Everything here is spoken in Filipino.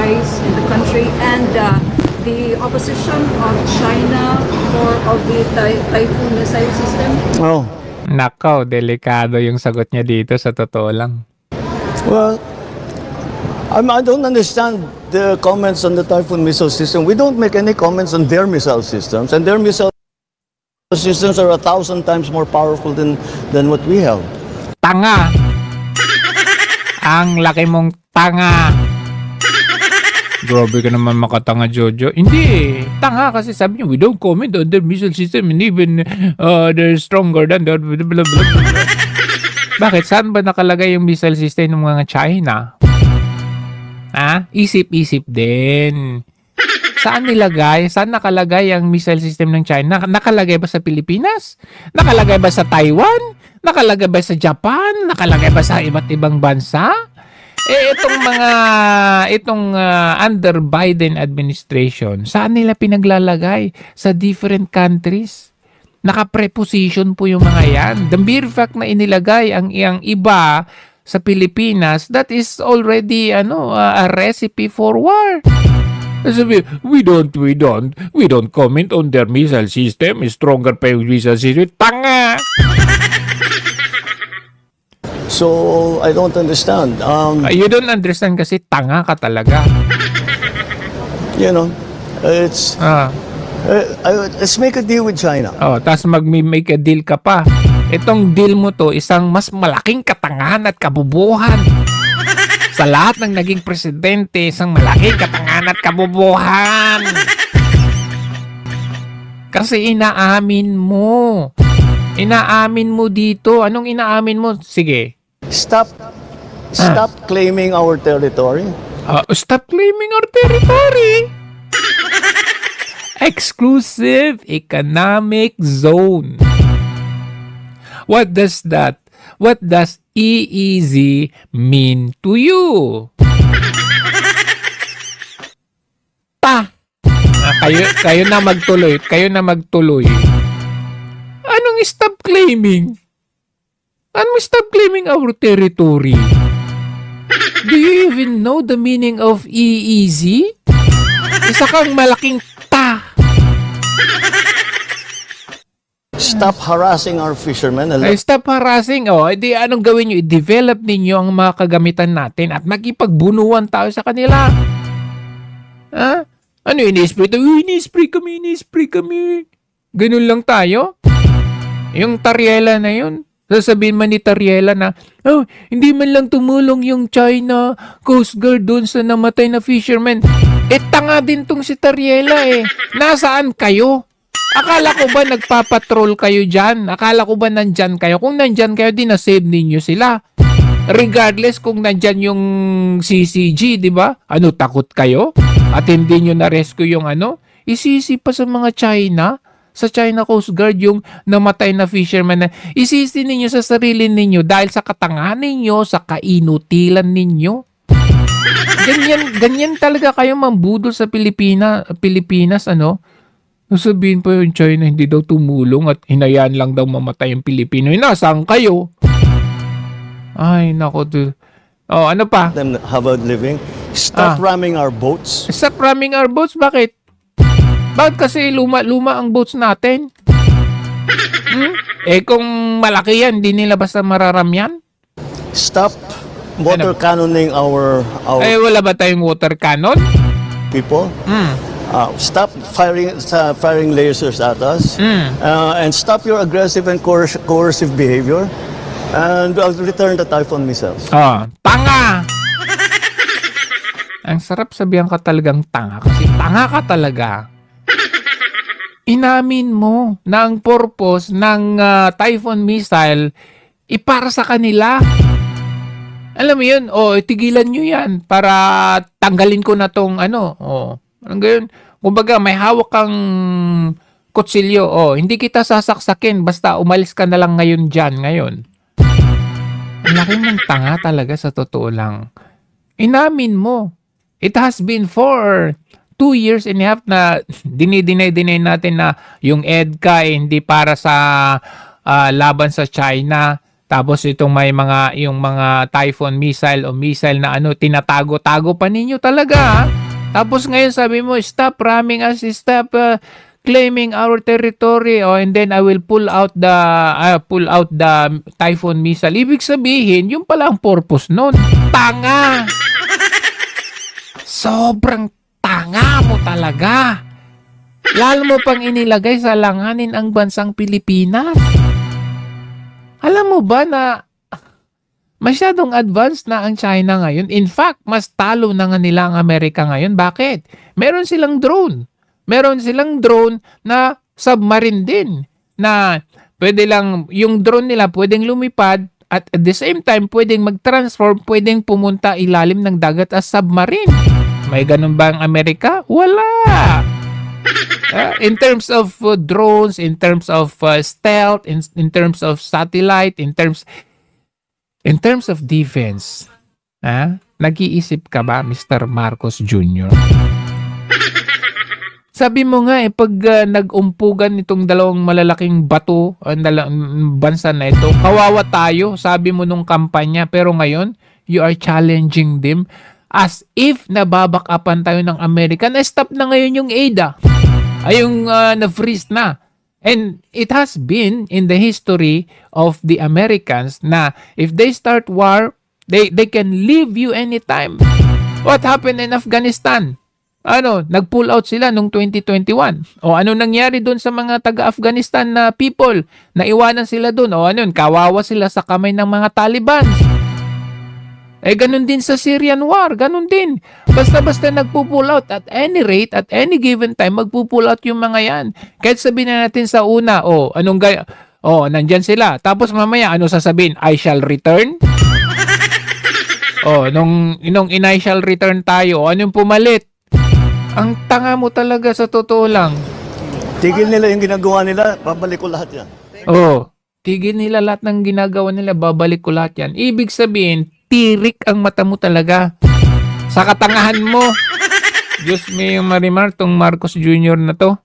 rise in the country and the opposition of China of the Typhoon missile system? Oh, Nakaw, delikado yung sagot niya dito sa totoo lang. well, I don't understand the comments on the Typhoon missile system. We don't make any comments on their missile systems, and their missile systems are 1,000 times more powerful than what we have. Tanga! Ang laki mong tanga! Grabe ka naman makatanga, Jojo. Hindi, tanga kasi sabi niyo, we don't comment on their missile system and even they're stronger than the blah, blah, blah. Bakit? Saan ba nakalagay yung missile system ng mga China? Ha? Isip-isip din. Saan nilagay? Saan nakalagay ang missile system ng China? Nakalagay ba sa Pilipinas? Nakalagay ba sa Taiwan? Nakalagay ba sa Japan? Nakalagay ba sa iba't ibang bansa? Itong under Biden administration, saan nila pinaglalagay? Sa different countries. Naka-preposition po yung mga yan. The mere fact na inilagay ang iba sa Pilipinas, that is already a recipe for war. Sabi, we don't comment on their missile system. Stronger pa yung missile system. Tanga! So I don't understand. You don't understand kasi tanga ka talaga. You know, it's let's make a deal with China. Oh, tapos mag-make a deal ka pa. Itong deal mo to, isang mas malaking katangahan at kabubuhan. Sa lahat ng naging presidente, isang malaking katangahan at kabubuhan. Kasi inaamin mo. Inaamin mo dito. Anong inaamin mo? Sige. Stop claiming our territory. Stop claiming our territory. Exclusive Economic Zone. What does that? What does EEZ mean to you? Kayo na magtuloy. Kayo na magtuloy. Anong stop claiming? Anong stop claiming our territory? Do you even know the meaning of EEZ? Isa kang malaking ta. Stop harassing our fishermen. Ay, stop harassing. Di anong gawin nyo? I-develop ninyo ang mga kagamitan natin at magipagbunuan tayo sa kanila. Ha? Ano, ini-spray tayo? Ini-spray kami. Ganun lang tayo? Yung Tariela na yun. Sasabihin man ni Tariela na, hindi man lang tumulong yung China Coast Guard doon sa namatay na fisherman. Tanga din tong si Tariela eh. Nasaan kayo? Akala ko ba nagpapatrol kayo dyan? Akala ko ba nandyan kayo? Kung nandyan kayo, di na-save ninyo sila. Regardless kung nandyan yung CCG, di ba? Ano, takot kayo? At hindi nyo na-rescue yung isisi pa sa mga China? Sa China Coast Guard yung namatay na fisherman na isisi ninyo sa sarili ninyo dahil sa katangahan ninyo, sa kainutilan ninyo. Ganyan talaga kayo mambudol sa Pilipinas, Sabihin pa yung China hindi daw tumulong at hinayaan lang daw mamatay yung Pilipino. Nasaan kayo? Ay, nako. Ano pa? Them have a living. Stop ramming our boats. Stop ramming our boats? Bakit? Bakit kasi luma ang boats natin? Kung malaki yan, di nila basta mararam yan? Stop water cannoning our wala ba tayong water cannon? people. Stop firing lasers at us. And stop your aggressive and coercive behavior. And I'll return the Typhoon missiles. Tanga! Ang sarap sabihan ka talagang tanga kasi tanga ka talaga. Inamin mo na ang purpose ng Typhoon missile para sa kanila. Alam mo yun? Tigilan nyo yan para tanggalin ko na tong Anong gayon? Kumbaga, may hawak kang kutsilyo. Hindi kita sasaksakin basta umalis ka na lang ngayon dyan ngayon. Ang laki mong tanga talaga sa totoo lang. Inamin mo. It has been for 2 years and a half na dinay natin na yung EDCA hindi para sa laban sa China. Tapos itong may yung mga Typhoon missile o missile na tinatago-tago pa ninyo talaga. Ha? Tapos ngayon sabi mo, stop ramming us, stop claiming our territory, and then I will pull out the Typhoon missile. Ibig sabihin, yung pala ang purpose nun. Tanga! Sobrang tanga mo talaga. Lalo mo pang inilagay sa langanin ang bansang Pilipinas. Alam mo ba na masyadong advanced na ang China ngayon? In fact, mas talo na nga nila ang Amerika ngayon. Bakit? Meron silang drone. Meron silang drone na submarine din. Na pwede lang, yung drone nila pwedeng lumipad at the same time pwedeng mag-transform, pwedeng pumunta ilalim ng dagat as submarine. May ganun ba ang Amerika? Wala! In terms of drones, in terms of stealth, in terms of satellite, in terms of defense, nag-iisip ka ba, Mr. Marcos Jr.? Sabi mo nga pag nag-umpugan itong dalawang malalaking bato ang bansa na ito, kawawa tayo, sabi mo nung kampanya, pero ngayon, you are challenging them as if nababakapan tayo ng Amerika. Na-stop na ngayon yung aid, yung na-freeze na. And it has been in the history of the Americans na if they start war, they can leave you anytime. What happened in Afghanistan? Nag-pull out sila noong 2021. O ano nangyari doon sa mga taga-Afghanistan na people? Naiwanan sila doon. O kawawa sila sa kamay ng mga Taliban. Ganun din sa Syrian war, ganun din. Basta-basta nagpo-pull out at any rate, at any given time, magpo-pull out yung mga yan. Kahit sabihin na natin sa una, nandyan sila. Tapos mamaya, ano sasabihin? I shall return? Nung I shall return tayo, anong pumalit? Ang tanga mo talaga sa totoo lang. Tigil nila yung ginagawa nila, babalik ko lahat yan. Tigil nila lahat ng ginagawa nila, babalik ko lahat yan. Ibig sabihin, tirik ang mata mo talaga sa katangahan mo. Diyos me yung Marimar, tong Marcos Jr. na to.